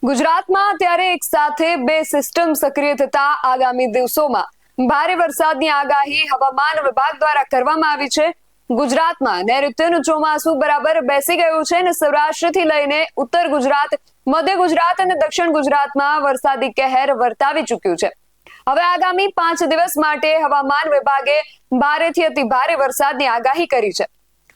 ગુજરાતમાં અત્યારે એક સાથે બે સિસ્ટમ સક્રિય થતા આગામી દિવસોમાં ભારે વરસાદની આગાહી હવામાન વિભાગ દ્વારા કરવામાં આવી છે। ગુજરાતમાં નૈઋત્યનું ચોમાસું બરાબર બેસી ગયું છે અને સૌરાષ્ટ્રથી લઈને ઉત્તર ગુજરાત, મધ્ય ગુજરાત અને દક્ષિણ ગુજરાતમાં વરસાદી કહેર વર્તાવી ચૂક્યું છે। હવે આગામી 5 દિવસ માટે હવામાન વિભાગે ભારેથી અતિ ભારે વરસાદની આગાહી કરી છે।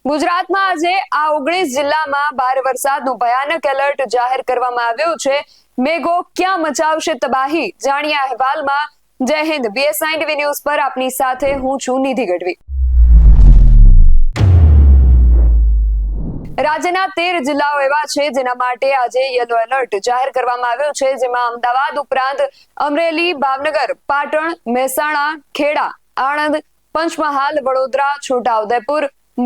ગુજરાતમાં આજે આ 19 જિલ્લામાં ભારે વરસાદનું ભયાનક એલર્ટ જાહેર કરવામાં આવ્યું છે। મેઘો ક્યાં મચાવશે તબાહી, જાણીએ અહેવાલમાં। જય હિન્દ, BSI TV ન્યૂઝ પર આપની સાથે હું છું નિધિ ગઢવી। રાજ્યના 13 જિલ્લાઓ એવા છે જેના માટે આજે યલો એલર્ટ જાહેર કરવામાં આવ્યું છે, જેમાં અમદાવાદ ઉપરાંત અમરેલી, ભાવનગર, પાટણ, મહેસાણા, ખેડા, આણંદ, પંચમહાલ, વડોદરા, છોટાઉદેપુર,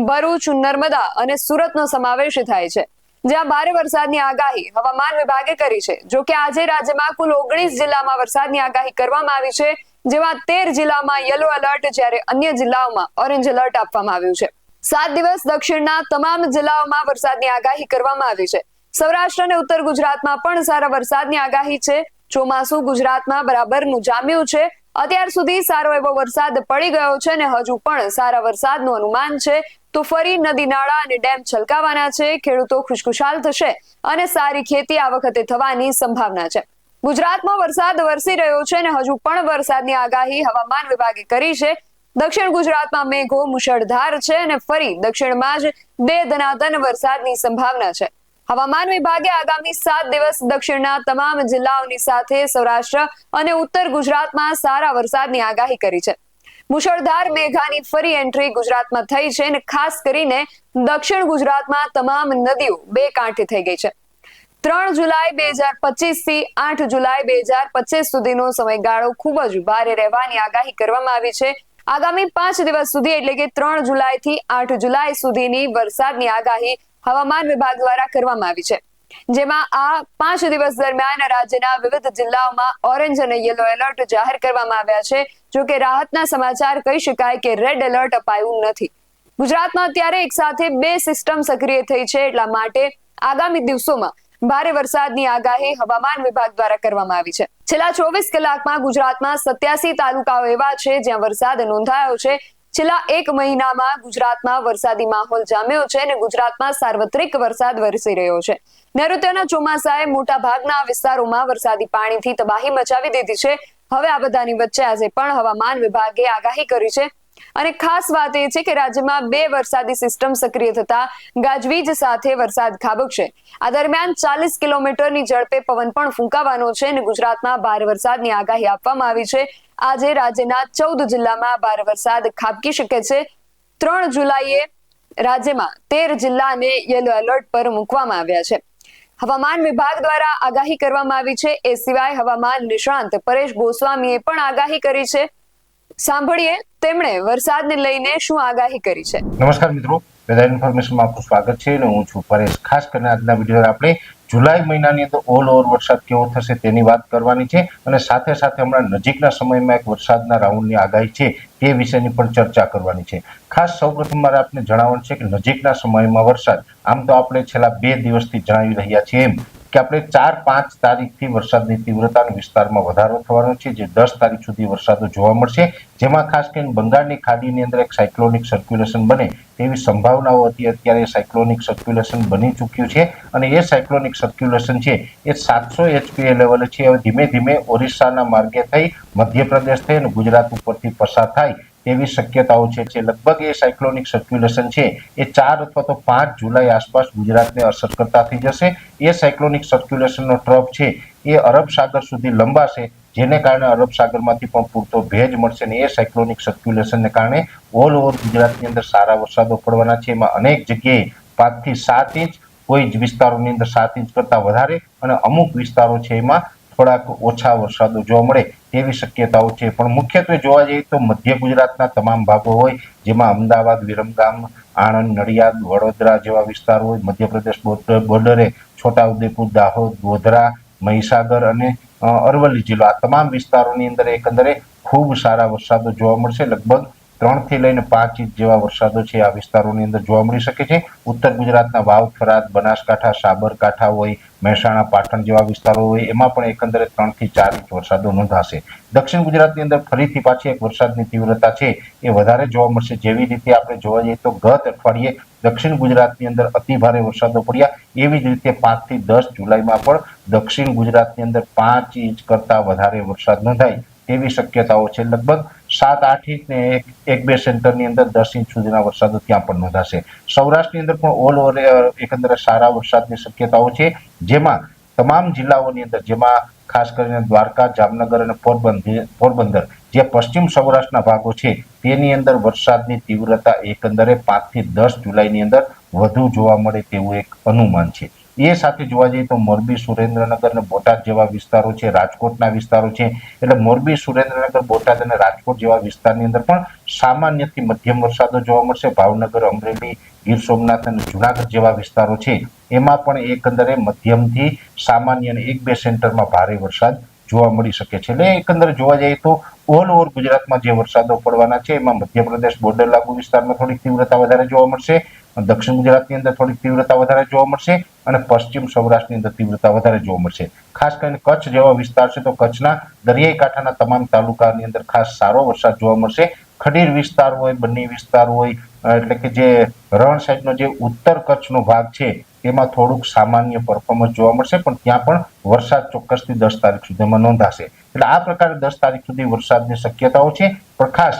ભરૂચ, નર્મદા અને સુરતનો સમાવેશ થાય છે, જ્યાં ભારે વરસાદની આગાહી હવામાન વિભાગે કરી છે। જો કે આજે રાજ્યમાં કુલ 19 જિલ્લામાં વરસાદની આગાહી કરવામાં આવી છે, જેમાં 13 જિલ્લામાં યલો એલર્ટ, જ્યારે અન્ય જિલ્લાઓમાં ઓરેન્જ એલર્ટ આપવામાં આવ્યું છે। 7 દિવસ દક્ષિણના તમામ જિલ્લાઓમાં વરસાદની આગાહી કરવામાં આવી છે। સૌરાષ્ટ્ર અને ઉત્તર ગુજરાતમાં પણ સારા વરસાદની આગાહી છે। ચોમાસું ગુજરાતમાં બરાબરનું જામ્યું છે। અત્યાર સુધી સારો એવો વરસાદ પડી ગયો છે અને હજુ પણ સારા વરસાદનું અનુમાન છે, તો ફરી નદી નાળા અને ડેમ છલકાવાના છે। ખેડૂતો ખુશખુશાલ થશે અને સારી ખેતી આ વખતે થવાની સંભાવના છે। ગુજરાતમાં વરસાદ વરસી રહ્યો છે અને હજુ પણ વરસાદની આગાહી હવામાન વિભાગે કરી છે। દક્ષિણ ગુજરાતમાં મેઘો મુશળધાર છે અને ફરી દક્ષિણમાં જ બે દનાદન વરસાદની સંભાવના છે। હવામાન વિભાગે આગામી 7 દિવસ દક્ષિણના તમામ જિલ્લાઓની સાથે સૌરાષ્ટ્ર અને ઉત્તર ગુજરાતમાં સારા વરસાદની આગાહી કરી છે। મુશળધાર મેઘાની ફરી એન્ટ્રી ગુજરાતમાં થઈ છે અને ખાસ કરીને દક્ષિણ ગુજરાતમાં તમામ નદીઓ બે કાંઠે થઈ ગઈ છે। 3 જુલાઈ 2025 થી 8 જુલાઈ 2025 સુધીનો સમયગાળો ખૂબ જ ભારે રહેવાની આગાહી કરવામાં આવી છે। આગામી 5 દિવસ સુધી એટલે કે 3 જુલાઈ થી 8 જુલાઈ સુધીની વરસાદની આગાહી હવામાન વિભાગ દ્વારા કરવામાં આવી છે, જેમાં આ 5 દિવસ દરમિયાન રાજ્યના વિવિધ જિલ્લાઓમાં ઓરેન્જ અને યલો એલર્ટ જાહેર કરવામાં આવ્યા છે। જો કે રાહતના સમાચાર કહી શકાય કે રેડ એલર્ટ અપાયું નથી। ગુજરાતમાં અત્યારે એક સાથે બે સિસ્ટમ સક્રિય થઈ છે, એટલા માટે આગામી દિવસોમાં ભારે વરસાદની આગાહી હવામાન વિભાગ દ્વારા કરવામાં આવી છે। છેલ્લા 24 કલાકમાં ગુજરાતમાં 87 તાલુકાઓ એવા છે જ્યાં વરસાદ નોંધાયો છે। છેલ્લા 1 મહિનામાં ગુજરાતમાં વરસાદી માહોલ જામ્યો છે અને ગુજરાતમાં સાર્વત્રિક વરસાદ વરસી રહ્યો છે। નૈઋત્યના ચોમાસાએ મોટા ભાગના વિસ્તારોમાં વરસાદી પાણીથી તબાહી મચાવી દીધી છે। હવે આ બધાની વચ્ચે આજે પણ હવામાન વિભાગે આગાહી કરી છે અને ખાસ વાત એ છે કે રાજ્યમાં બે વરસાદી સિસ્ટમ સક્રિય થતા ગાજવીજ સાથે વરસાદ ખાબકશે। આ દરમિયાન 40 કિલોમીટરની ઝડપે પવન પણ ફૂંકાવાનો છે અને ગુજરાતમાં ભારે વરસાદની આગાહી આપવામાં આવી છે। આજે રાજ્યના 14 જિલ્લામાં ભારે વરસાદ ખાબકી શકે છે। 3 જુલાઈએ રાજ્યમાં 13 જિલ્લાને યલો એલર્ટ પર મૂકવામાં આવ્યા છે। હવામાન વિભાગ દ્વારા આગાહી કરવામાં આવી છે। એ સિવાય હવામાન નિષ્ણાંત પરેશ ગોસ્વામીએ પણ આગાહી કરી છે। સાંભળીએ તેમણે વરસાદને લઈને શું આગાહી કરી છે। નમસ્કાર મિત્રો, વેધર ઇન્ફોર્મેશનમાં આપનું સ્વાગત છે અને હું છું પરેશ। ખાસ કરીને આજના વિડીયોમાં આપણે જુલાઈ મહિનાની અંદર ઓલ ઓવર વરસાદ કેવો થશે તેની વાત કરવાની છે અને સાથે સાથે હમણાં નજીકના સમયમાં એક વરસાદના રાઉન્ડની આગાહી છે તે વિશેની પણ ચર્ચા કરવાની છે। ખાસ સૌપ્રથમ મારે આપને જણાવવાનું છે કે નજીકના સમયમાં વરસાદ આમ તો આપણે છેલ્લા 2 દિવસથી જણાવી રહ્યા છીએ એમ કે આપણે 4-5 તારીખથી વરસાદની તીવ્રતા અને વિસ્તારમાં વધારો થવાનો છે, જે 10 તારીખ સુધી વરસાદો જોવા મળશે, જેમાં ખાસ કરીને બંગાળની ખાડીની અંદર એક સાયક્લોનિક સર્ક્યુલેશન બને તેવી સંભાવનાઓ હતી। અત્યારે સાયક્લોનિક સર્ક્યુલેશન બની ચૂક્યું છે અને એ સાયક્લોનિક સર્ક્યુલેશન છે એ 700 HPA લેવલે છે। હવે ધીમે ધીમે ઓરિસ્સાના માર્ગે થઈ મધ્યપ્રદેશ થઈ અને ગુજરાત ઉપરથી પસાર થાય તેવી શક્યતાઓ છે। લગભગ એ સાયક્લોનિક સર્ક્યુલેશન છે એ 4 અથવા તો 5 જુલાઈ આસપાસ ગુજરાતને અસર કરતા થઈ જશે। એ સાયક્લોનિક સર્ક્યુલેશનનો ટ્રફ છે એ અરબ સાગર સુધી લંબાશે, જેને કારણે અરબ સાગરમાંથી પણ પૂરતો ભેજ મળશે અને એ સાયક્લોનિક સર્ક્યુલેશનને કારણે ઓલ ઓવર ગુજરાતની અંદર સારા વરસાદો પડવાના છે। એમાં અનેક જગ્યાએ 5 થી 7 ઇંચ, કોઈ જ વિસ્તારોની અંદર 7 ઇંચ કરતા વધારે અને અમુક વિસ્તારો છે એમાં થોડાક ઓછા વરસાદો જોવા મળે તેવી શક્યતાઓ છે। પણ મુખ્યત્વે જોવા જઈએ તો મધ્ય ગુજરાતના તમામ ભાગો હોય, જેમાં અમદાવાદ, વિરમગામ, આણંદ, નડિયાદ, વડોદરા જેવા વિસ્તારો હોય, મધ્યપ્રદેશ બોર્ડરે છોટાઉદેપુર, દાહોદ, ગોધરા, મહીસાગર અને અરવલ્લી જિલ્લો, આ તમામ વિસ્તારોની અંદર એકંદરે ખૂબ સારા વરસાદો જોવા મળશે। લગભગ 3 થી લઈને 5 ઇંચ જેવા વરસાદો છે આ વિસ્તારોની અંદર જોવા મળી શકે છે. ઉત્તર ગુજરાતના વાવ, થરાદ, બનાસકાંઠા, સાબરકાંઠા હોય, મહેસાણા, પાટણ જેવા વિસ્તારો હોય એમાં પણ એકંદરે 3 થી 4 ઇંચ વરસાદો નોંધાશે. દક્ષિણ ગુજરાતની અંદર ફરીથી પાછી એક વરસાદની તીવ્રતા છે એ વધારે જોવા મળશે. જેવી રીતે આપણે જોવા જઈએ તો ગત અઠવાડિયે દક્ષિણ ગુજરાતની અંદર અતિ ભારે વરસાદો પડ્યા, એવી જ રીતે 5 થી 10 જુલાઈમાં પણ દક્ષિણ ગુજરાતની અંદર 5 ઇંચ કરતા વધારે વરસાદ નોંધાય તેવી શક્યતાઓ છે. લગભગ 7-8 ઇંચ ને એક બે સેન્ટરની અંદર 10 ઇંચ સુધીના વરસાદો ત્યાં પણ નોંધાશે. સૌરાષ્ટ્રની અંદર પણ ઓલ ઓવર એકંદરે સારા વરસાદની શક્યતાઓ છે, જેમાં તમામ જિલ્લાઓની અંદર, જેમાં ખાસ કરીને દ્વારકા, જામનગર અને પોરબંદર જે પશ્ચિમ સૌરાષ્ટ્રના ભાગો છે તેની અંદર વરસાદની તીવ્રતા એકંદરે 5 થી 10 જુલાઈની અંદર વધુ જોવા મળે તેવું એક અનુમાન છે. એ સાથે જોવા જઈએ તો મોરબી, સુરેન્દ્રનગર અને બોટાદ જેવા વિસ્તારો છે, રાજકોટના વિસ્તારો છે, એટલે મોરબી, સુરેન્દ્રનગર, બોટાદ અને રાજકોટ જેવા વિસ્તારની અંદર પણ સામાન્યથી મધ્યમ વરસાદો જોવા મળશે. ભાવનગર, અમરેલી, ગીર સોમનાથ અને જુનાગઢ જેવા વિસ્તારો છે એમાં પણ એકંદરે મધ્યમથી સામાન્ય અને એક બે સેન્ટરમાં ભારે વરસાદ જોવા મળી શકે છે. એટલે એકંદરે જોવા જઈએ તો ઓલ ઓવર ગુજરાતમાં જે વરસાદો પડવાના છે એમાં મધ્યપ્રદેશ બોર્ડર લાગુ વિસ્તારમાં થોડીક તીવ્રતા વધારે જોવા મળશે, દક્ષિણ ગુજરાતની અંદર થોડીક તીવ્રતા વધારે જોવા મળશે અને પશ્ચિમ સૌરાષ્ટ્રની અંદર તીવ્રતા વધારે જોવા મળશે. ખાસ કરીને કચ્છ જેવા વિસ્તાર છે તો કચ્છના દરિયાઈ કાંઠાના તમામ તાલુકાની અંદર ખાસ સારો વરસાદ જોવા મળશે. ખડીર વિસ્તાર હોય, બન્ની વિસ્તાર હોય, એટલે કે જે રણ સાઈડનો જે ઉત્તર કચ્છનો ભાગ છે તેમાં થોડુંક સામાન્ય પરફોર્મન્સ જોવા મળશે, પણ ત્યાં પણ વરસાદ ચોક્કસથી 10 તારીખ સુધીમાં નોંધાશે. એટલે આ પ્રકારે 10 તારીખ સુધી વરસાદની શક્યતાઓ છે. પણ ખાસ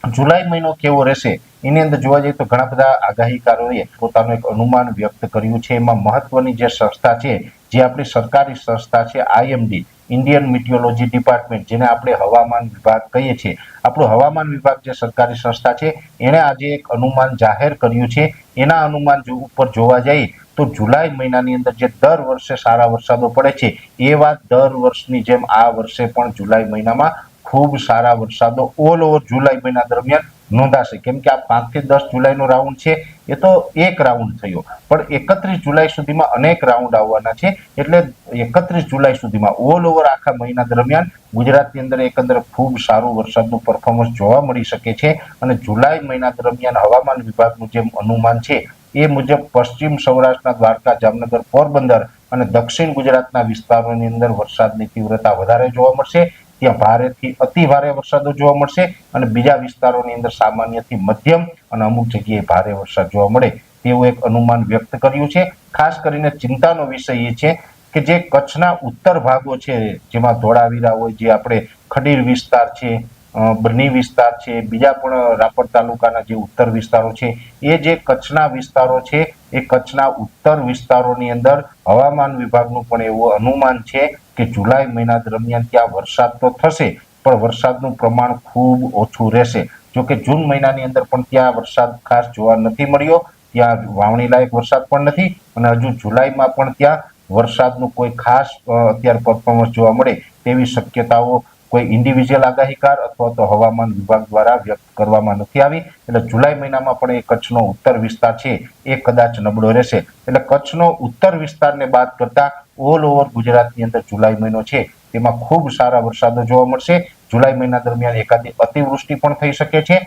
જુલાઈ મહિનો કેવો રહેશે એની અંદર જોવા જઈએ તો ઘણા બધા આગાહીકારોએ પોતાનું એક અનુમાન વ્યક્ત કર્યું છે. એમાં મહત્વની જે સંસ્થા છે, જે આપણી સરકારી સંસ્થા છે IMD, ઇન્ડિયન મિટિયોલોજી ડિપાર્ટમેન્ટ, જેને આપણે હવામાન વિભાગ કહીએ છીએ, આપણું હવામાન વિભાગ જે સરકારી સંસ્થા છે એણે આજે એક અનુમાન જાહેર કર્યું છે. એના અનુમાન ઉપર જોવા જઈએ તો જુલાઈ મહિનાની અંદર જે દર વર્ષે સારા વરસાદો પડે છે એ વાત દર વર્ષની જેમ આ વર્ષે પણ જુલાઈ મહિનામાં ખૂબ સારા વરસાદો ઓલ ઓવર જુલાઈ મહિના દરમિયાન નોંધાશે. કેમ કે આ 5 થી 10 જુલાઈનો રાઉન્ડ છે એ તો એક રાઉન્ડ થયો, પણ 31 જુલાઈ સુધીમાં અનેક રાઉન્ડ આવવાના છે. એટલે 31 જુલાઈ સુધીમાં ઓલ ઓવર આખા મહિના દરમિયાન ગુજરાતની અંદર એકંદરે ખૂબ સારું વરસાદનું પરફોર્મન્સ જોવા મળી શકે છે. અને જુલાઈ મહિના દરમિયાન હવામાન વિભાગનું જે અનુમાન છે એ મુજબ પશ્ચિમ સૌરાષ્ટ્રના દ્વારકા, જામનગર, પોરબંદર અને દક્ષિણ ગુજરાતના વિસ્તારોની અંદર વરસાદની તીવ્રતા વધારે જોવા મળશે. ત્યાં ભારેથી અતિ ભારે વરસાદો જોવા મળશે અને બીજા વિસ્તારોની અંદર સામાન્યથી મધ્યમ અને અમુક જગ્યાએ ભારે વરસાદ જોવા મળે તેવું એક અનુમાન વ્યક્ત કર્યું છે. ખાસ કરીને ચિંતાનો વિષય એ છે કે જે કચ્છના ઉત્તર ભાગો છે, જેમાં ધોળાવીરા હોય, જે આપણે ખડીર વિસ્તાર છે, બન્ની વિસ્તાર છે, બીજા પણ રાપર તાલુકાના જે ઉત્તર વિસ્તારો છે, એ જે કચ્છના વિસ્તારો છે એ કચ્છના ઉત્તર વિસ્તારોની અંદર હવામાન વિભાગનું પણ એવું અનુમાન છે કે જુલાઈ મહિના દરમિયાન ત્યાં વરસાદ તો થશે પણ વરસાદનું પ્રમાણ ખૂબ ઓછું રહેશે. જોકે જૂન મહિનાની અંદર પણ ત્યાં વરસાદ ખાસ જોવા નથી મળ્યો, ત્યાં વાવણી લાયક વરસાદ પણ નથી અને હજુ જુલાઈમાં પણ ત્યાં વરસાદનું કોઈ ખાસ અત્યારે પરફોર્મન્સ જોવા મળે તેવી શક્યતાઓ કોઈ ઇન્ડિવિજ્યુઅલ આગાહીકાર અથવા તો હવામાન વિભાગ દ્વારા વ્યક્ત કરવામાં નથી આવી. એટલે જુલાઈ મહિનામાં પણ એ કચ્છનો ઉત્તર વિસ્તાર છે એ કદાચ નબળો રહેશે. એટલે કચ્છનો ઉત્તર વિસ્તારને બાદ કરતા ઓલ ઓવર ગુજરાતની અંદર જુલાઈ મહિનો છે તેમાં ખૂબ સારા વરસાદો જોવા મળશે. જુલાઈ મહિના દરમિયાન એકાદી અતિવૃષ્ટિ પણ થઈ શકે છે.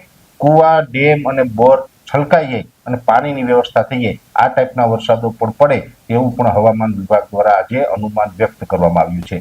કુવા, ડેમ અને બોર છલકાઈ જાય અને પાણીની વ્યવસ્થા થઈ જાય આ ટાઈપના વરસાદો પણ પડે તેવું પણ હવામાન વિભાગ દ્વારા આજે અનુમાન વ્યક્ત કરવામાં આવ્યું છે.